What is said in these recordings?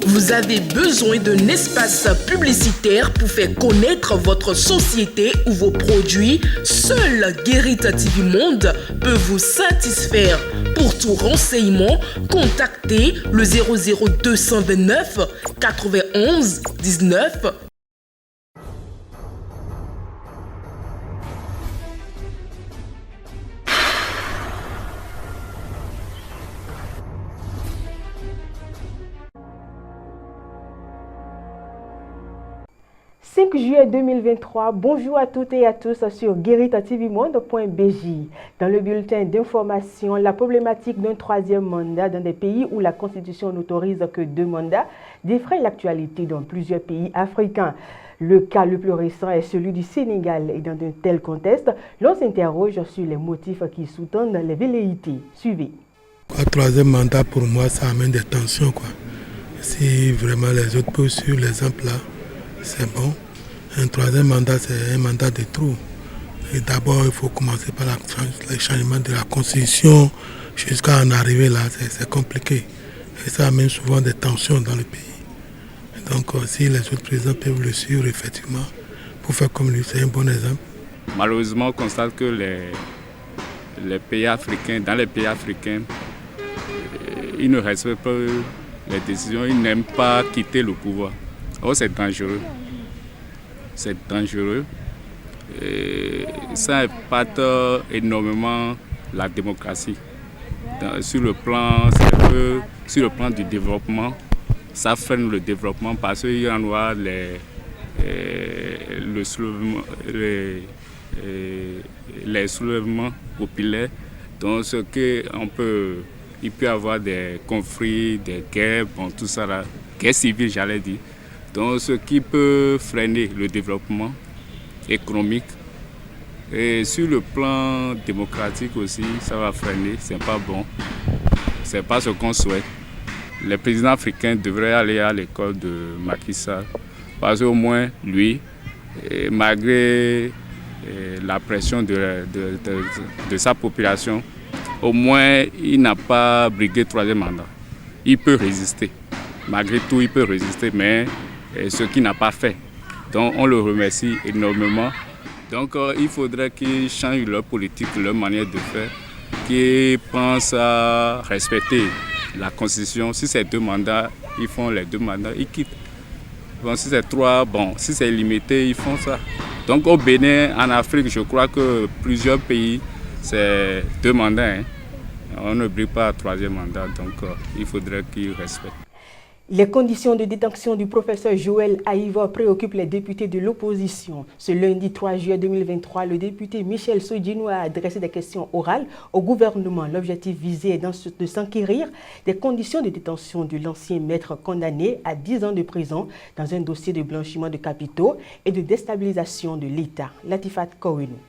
Vous avez besoin d'un espace publicitaire pour faire connaître votre société ou vos produits? Seul Guérita TV Monde peut vous satisfaire. Pour tout renseignement, contactez le 00229 91 19. « 5 juillet 2023, bonjour à toutes et à tous sur guéritatvmonde.bj. Dans le bulletin d'information, la problématique d'un troisième mandat dans des pays où la Constitution n'autorise que 2 mandats défraie l'actualité dans plusieurs pays africains. Le cas le plus récent est celui du Sénégal et dans un tel contexte, l'on s'interroge sur les motifs qui sous-tendent les velléités. Suivez. Un troisième mandat, pour moi, ça amène des tensions, quoi. Si vraiment les autres peuvent suivre l'exemple là, c'est bon. Un troisième mandat, c'est un mandat de trop. Et d'abord, il faut commencer par le changement de la Constitution jusqu'à en arriver là, c'est compliqué. Et ça amène souvent des tensions dans le pays. Et donc, si les autres présidents peuvent le suivre, effectivement, pour faire comme lui, c'est un bon exemple. Malheureusement, on constate que les pays africains, dans les pays africains, ils ne respectent pas les décisions, ils n'aiment pas quitter le pouvoir. Oh, c'est dangereux. C'est dangereux. Et ça impacte énormément la démocratie. Sur le plan du développement, ça freine le développement parce qu'il y en a les soulèvements populaires. Donc, il peut y avoir des conflits, des guerres, bon, tout ça là, guerre civile, j'allais dire. Donc, ce qui peut freiner le développement économique. Et sur le plan démocratique aussi, ça va freiner, c'est pas bon. C'est pas ce qu'on souhaite. Les présidents africains devraient aller à l'école de Macky Sall. Parce qu'au moins, lui, malgré la pression de sa population, au moins, il n'a pas brigué 3e mandat. Il peut résister. Malgré tout, il peut résister, mais ce qu'il n'a pas fait. Donc on le remercie énormément. Donc il faudrait qu'ils changent leur politique, leur manière de faire, qu'ils pensent à respecter la Constitution. Si c'est 2 mandats, ils font les 2 mandats, ils quittent. Bon, si c'est 3, bon, si c'est limité, ils font ça. Donc au Bénin, en Afrique, je crois que plusieurs pays, c'est 2 mandats. Hein. On ne brille pas à 3e mandat, donc il faudrait qu'ils respectent. Les conditions de détention du professeur Joël Aïva préoccupent les députés de l'opposition. Ce lundi 3 juillet 2023, le député Michel Sodinou a adressé des questions orales au gouvernement. L'objectif visé est de s'enquérir des conditions de détention de l'ancien maître condamné à 10 ans de prison dans un dossier de blanchiment de capitaux et de déstabilisation de l'État. Latifat Kouenou.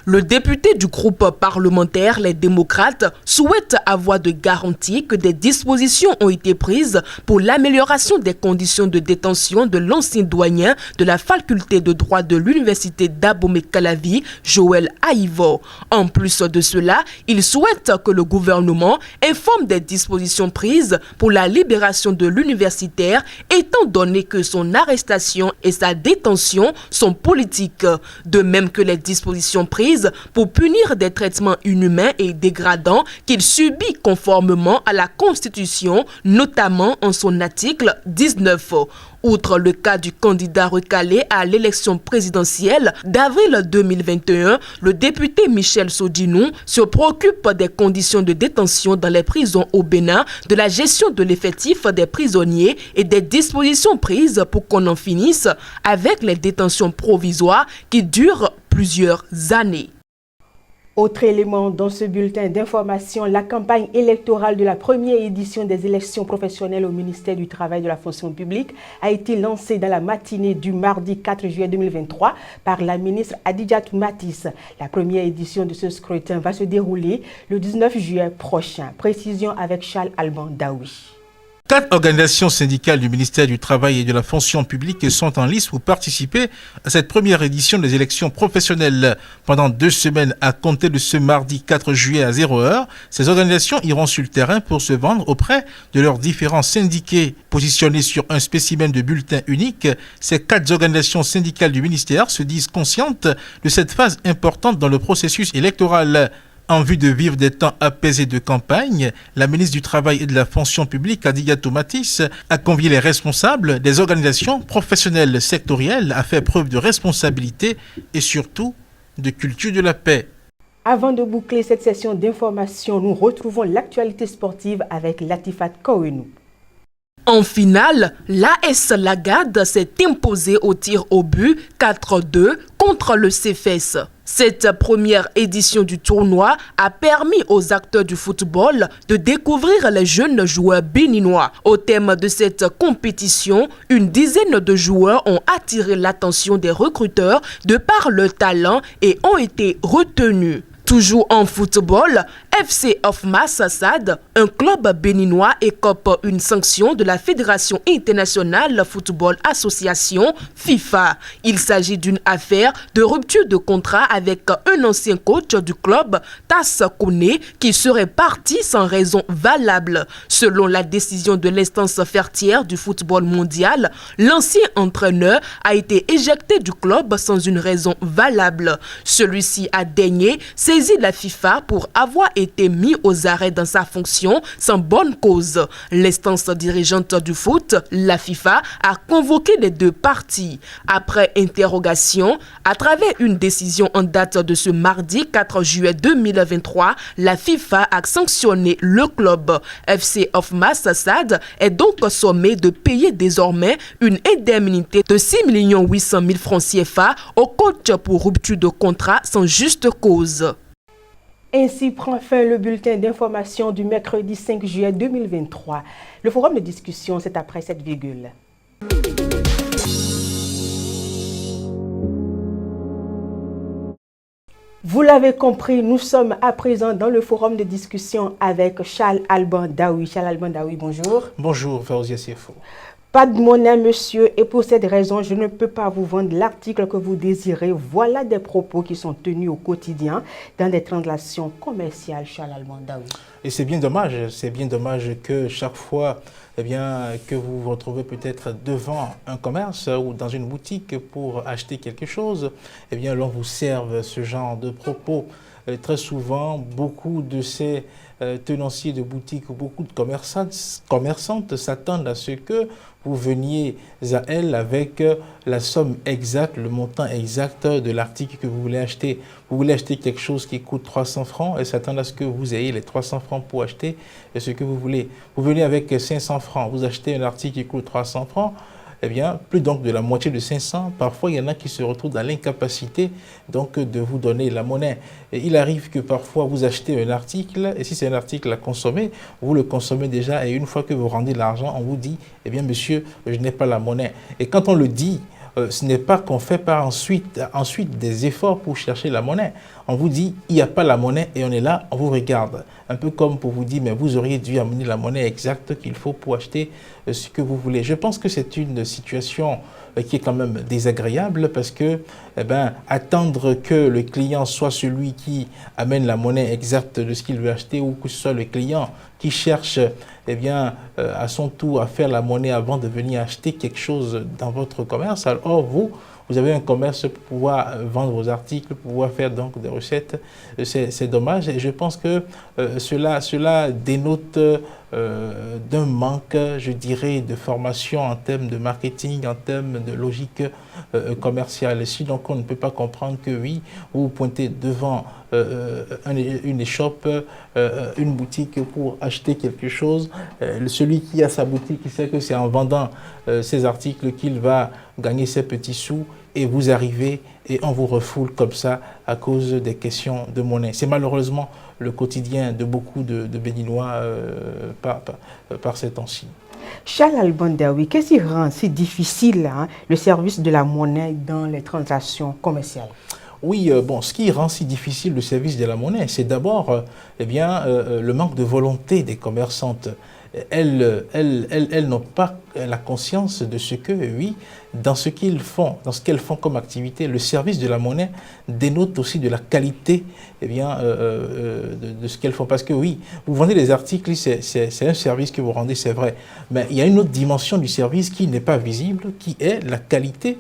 Le député du groupe parlementaire Les Démocrates souhaite avoir de garanties que des dispositions ont été prises pour l'amélioration des conditions de détention de l'ancien doyen de la faculté de droit de l'université d'Abomey-Calavi, Joël Aïva. En plus de cela, il souhaite que le gouvernement informe des dispositions prises pour la libération de l'universitaire, étant donné que son arrestation et sa détention sont politiques, de même que les dispositions prises pour punir des traitements inhumains et dégradants qu'il subit conformément à la Constitution, notamment en son article 19. Outre le cas du candidat recalé à l'élection présidentielle d'avril 2021, le député Michel Sodinou se préoccupe des conditions de détention dans les prisons au Bénin, de la gestion de l'effectif des prisonniers et des dispositions prises pour qu'on en finisse avec les détentions provisoires qui durent plusieurs années. Autre élément dans ce bulletin d'information, la campagne électorale de la première édition des élections professionnelles au ministère du Travail et de la fonction publique a été lancée dans la matinée du mardi 4 juillet 2023 par la ministre Adidjatou Matisse. La première édition de ce scrutin va se dérouler le 19 juillet prochain. Précision avec Charles Alban Daoui. 4 organisations syndicales du ministère du Travail et de la Fonction publique sont en lice pour participer à cette première édition des élections professionnelles. Pendant 2 semaines à compter de ce mardi 4 juillet à 0h, ces organisations iront sur le terrain pour se vendre auprès de leurs différents syndiqués. Positionnés sur un spécimen de bulletin unique, ces 4 organisations syndicales du ministère se disent conscientes de cette phase importante dans le processus électoral. En vue de vivre des temps apaisés de campagne, la ministre du Travail et de la Fonction publique, Adigatou Matisse, a convié les responsables des organisations professionnelles sectorielles à faire preuve de responsabilité et surtout de culture de la paix. Avant de boucler cette session d'information, nous retrouvons l'actualité sportive avec Latifat Kouenou. En finale, l'AS Lagade s'est imposée au tir au but 4-2 contre le CFS. Cette première édition du tournoi a permis aux acteurs du football de découvrir les jeunes joueurs béninois. Au thème de cette compétition, une dizaine de joueurs ont attiré l'attention des recruteurs de par leur talent et ont été retenus. Toujours en football, FC Ofma Sassad, un club béninois, écope une sanction de la Fédération internationale Football Association, FIFA. Il s'agit d'une affaire de rupture de contrat avec un ancien coach du club, Tass Kone, qui serait parti sans raison valable. Selon la décision de l'instance fertière du football mondial, l'ancien entraîneur a été éjecté du club sans une raison valable. Celui-ci a daigné saisi la FIFA pour avoir été mis aux arrêts dans sa fonction sans bonne cause. L'instance dirigeante du foot, la FIFA, a convoqué les 2 parties. Après interrogation, à travers une décision en date de ce mardi 4 juillet 2023, la FIFA a sanctionné le club. FC Ofma Sassad est donc sommé de payer désormais une indemnité de 6 800 000 francs CFA au coach pour rupture de contrat sans juste cause. Ainsi prend fin le bulletin d'information du mercredi 5 juillet 2023. Le forum de discussion, c'est après cette virgule. Vous l'avez compris, nous sommes à présent dans le forum de discussion avec Charles Alban Daoui. Charles Alban Daoui, bonjour. Bonjour, Faouzia Siefo. Pas de monnaie, monsieur, et pour cette raison, je ne peux pas vous vendre l'article que vous désirez. Voilà des propos qui sont tenus au quotidien dans des transactions commerciales, Charles Alban Daoui. Et c'est bien dommage que chaque fois que vous vous retrouvez peut-être devant un commerce ou dans une boutique pour acheter quelque chose, l'on vous serve ce genre de propos. Très souvent, beaucoup de ces tenanciers de boutiques ou beaucoup de commerçantes s'attendent à ce que vous veniez à elles avec la somme exacte, le montant exact de l'article que vous voulez acheter. Vous voulez acheter quelque chose qui coûte 300 francs et s'attendent à ce que vous ayez les 300 francs pour acheter ce que vous voulez. Vous venez avec 500 francs, vous achetez un article qui coûte 300 francs, plus donc de la moitié de 500. Parfois, il y en a qui se retrouvent dans l'incapacité donc de vous donner la monnaie. Et il arrive que parfois, vous achetez un article, et si c'est un article à consommer, vous le consommez déjà, et une fois que vous rendez l'argent, on vous dit, monsieur, je n'ai pas la monnaie. Et quand on le dit, ce n'est pas qu'on fait pas ensuite des efforts pour chercher la monnaie. On vous dit, il n'y a pas la monnaie et on est là, on vous regarde. Un peu comme pour vous dire, mais vous auriez dû amener la monnaie exacte qu'il faut pour acheter ce que vous voulez. Je pense que c'est une situation qui est quand même désagréable parce que attendre que le client soit celui qui amène la monnaie exacte de ce qu'il veut acheter ou que ce soit le client qui cherche à son tour à faire la monnaie avant de venir acheter quelque chose dans votre commerce. Alors vous avez un commerce pour pouvoir vendre vos articles, pour pouvoir faire donc des recettes. C'est dommage et je pense que cela dénote d'un manque, je dirais, de formation en termes de marketing, en termes de logique commerciale. Et si donc on ne peut pas comprendre que oui, vous vous pointez devant une échoppe, une boutique pour acheter quelque chose, celui qui a sa boutique, il sait que c'est en vendant ses articles qu'il va gagner ses petits sous et vous arrivez et on vous refoule comme ça à cause des questions de monnaie. C'est malheureusement le quotidien de beaucoup de Béninois par ces temps-ci. Charles Alban Daoui, qu'est-ce qui rend si difficile le service de la monnaie dans les transactions commerciales? Oui, ce qui rend si difficile le service de la monnaie, c'est d'abord le manque de volonté des commerçantes. elles n'ont pas la conscience de ce que, oui, dans ce qu'elles font comme activité, le service de la monnaie dénote aussi de la qualité de ce qu'elles font. Parce que oui, vous vendez des articles, c'est un service que vous rendez, c'est vrai. Mais il y a une autre dimension du service qui n'est pas visible, qui est la qualité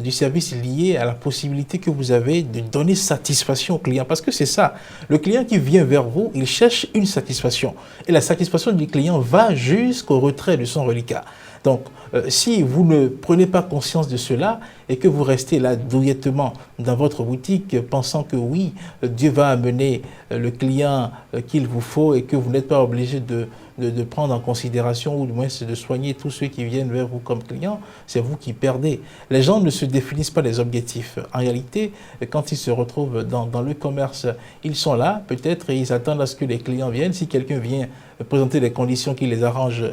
du service lié à la possibilité que vous avez de donner satisfaction au client. Parce que c'est ça, le client qui vient vers vous, il cherche une satisfaction. Et la satisfaction du client va jusqu'au retrait de son reliquat. Donc, si vous ne prenez pas conscience de cela et que vous restez là douillettement dans votre boutique pensant que oui, Dieu va amener le client qu'il vous faut et que vous n'êtes pas obligé de prendre en considération ou du moins de soigner tous ceux qui viennent vers vous comme clients, c'est vous qui perdez. Les gens ne se définissent pas des objectifs. En réalité, quand ils se retrouvent dans le commerce, ils sont là peut-être et ils attendent à ce que les clients viennent. Si quelqu'un vient présenter des conditions qui les arrangent,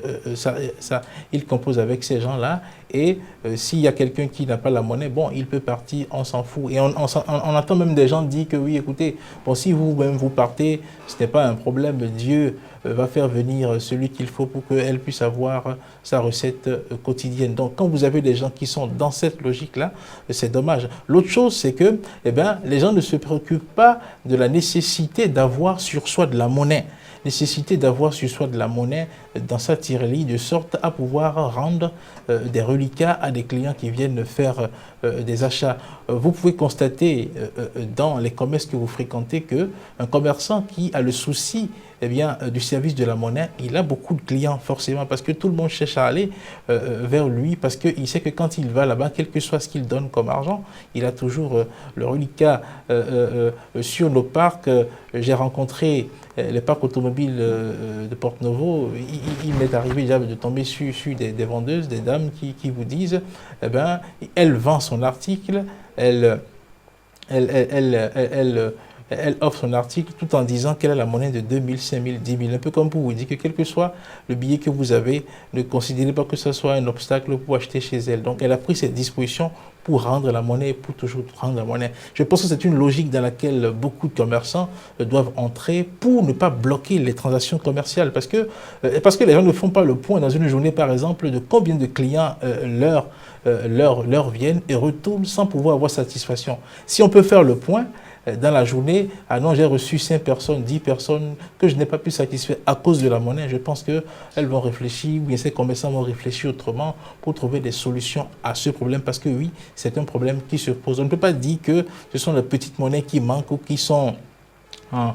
ils composent avec ces gens-là. Et s'il y a quelqu'un qui n'a pas la monnaie, bon, il peut partir, on s'en fout. Et on entend même des gens dire que oui, écoutez, bon, si vous-même vous partez, ce n'est pas un problème. Dieu va faire venir celui qu'il faut pour qu'elle puisse avoir sa recette quotidienne. Donc, quand vous avez des gens qui sont dans cette logique-là, c'est dommage. L'autre chose, c'est que les gens ne se préoccupent pas de la nécessité d'avoir sur soi de la monnaie. Nécessité d'avoir sur soi de la monnaie dans sa tirelire de sorte à pouvoir rendre des reliquats à des clients qui viennent faire des achats. Vous pouvez constater dans les commerces que vous fréquentez qu'un commerçant qui a le souci du service de la monnaie, il a beaucoup de clients forcément parce que tout le monde cherche à aller vers lui parce qu'il sait que quand il va là-bas, quel que soit ce qu'il donne comme argent, il a toujours le reliquat sur nos parcs. J'ai rencontré les parcs automobiles de Porte-Novo. Il m'est arrivé déjà de tomber sur des vendeuses, des dames qui vous disent, elle vend son article, elle offre son article tout en disant qu'elle a la monnaie de 2000, 5000, 10 000. Un peu comme pour vous dire que quel que soit le billet que vous avez, ne considérez pas que ce soit un obstacle pour acheter chez elle. Donc elle a pris cette disposition pour rendre la monnaie, pour toujours rendre la monnaie. Je pense que c'est une logique dans laquelle beaucoup de commerçants doivent entrer pour ne pas bloquer les transactions commerciales. Parce que les gens ne font pas le point dans une journée, par exemple, de combien de clients leur viennent et retournent sans pouvoir avoir satisfaction. Si on peut faire le point, dans la journée, ah non, j'ai reçu 5 personnes, 10 personnes que je n'ai pas pu satisfaire à cause de la monnaie. Je pense qu'elles vont réfléchir, ou bien ces commerçants vont réfléchir autrement pour trouver des solutions à ce problème. Parce que oui, c'est un problème qui se pose. On ne peut pas dire que ce sont les petites monnaies qui manquent ou qui sont en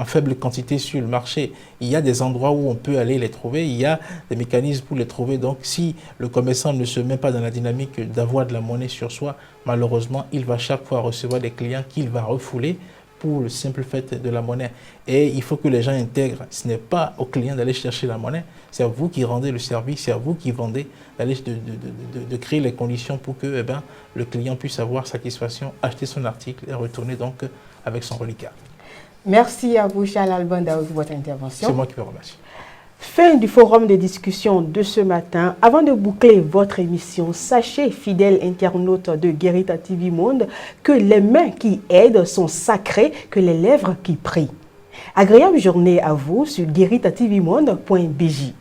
faible quantité sur le marché. Il y a des endroits où on peut aller les trouver, il y a des mécanismes pour les trouver. Donc si le commerçant ne se met pas dans la dynamique d'avoir de la monnaie sur soi, malheureusement, il va chaque fois recevoir des clients qu'il va refouler pour le simple fait de la monnaie. Et il faut que les gens intègrent. Ce n'est pas au client d'aller chercher la monnaie, c'est à vous qui rendez le service, c'est à vous qui vendez, de créer les conditions pour que le client puisse avoir satisfaction, acheter son article et retourner donc avec son reliquat. Merci à vous, Charles Albanda, pour votre intervention. C'est moi qui vous remercie. Fin du forum de discussion de ce matin. Avant de boucler votre émission, sachez, fidèles internautes de Guérita TV Monde, que les mains qui aident sont sacrées que les lèvres qui prient. Agréable journée à vous sur guéritatvmonde.bj.